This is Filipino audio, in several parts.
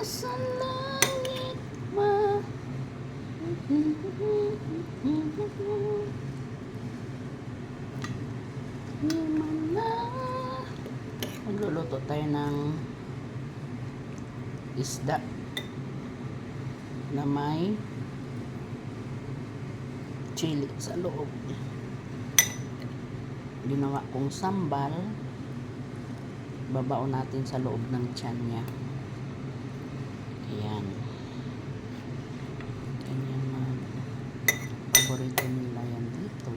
nasa langit ma magluluto tayo ng isda na may chili sa loob. Ginawa kong sambal, babao natin sa loob ng tiyan niya. Ayan. Ganyan man. Paborito nila yan dito.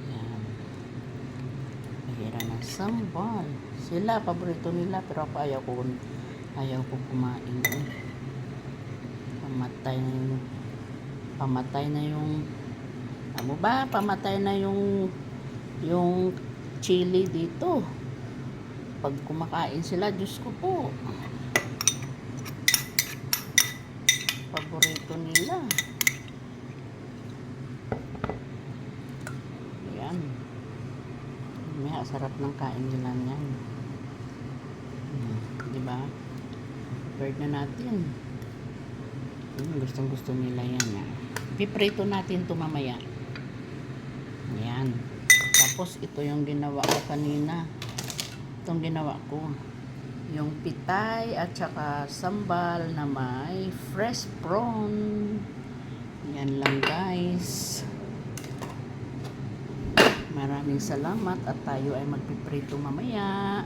Ayan. Mahira ng sambal. Sila, paborito nila, pero ako ayaw ko kumain. Pamatay na yung ano ba? Pamatay na yung chili dito. Pag kumakain sila, Diyos ko po. Paborito nila. Ayan. May sarap ng kain nila niyan. Diba? Prepared na natin. Gustong gusto nila yan. Piprito natin ito mamaya. Ayan. Tapos ito yung ginawa ko kanina. Itong ginawa ko. Yung pitay at saka sambal na may fresh prawn. Yan lang guys. Maraming salamat at tayo ay magpiprito mamaya.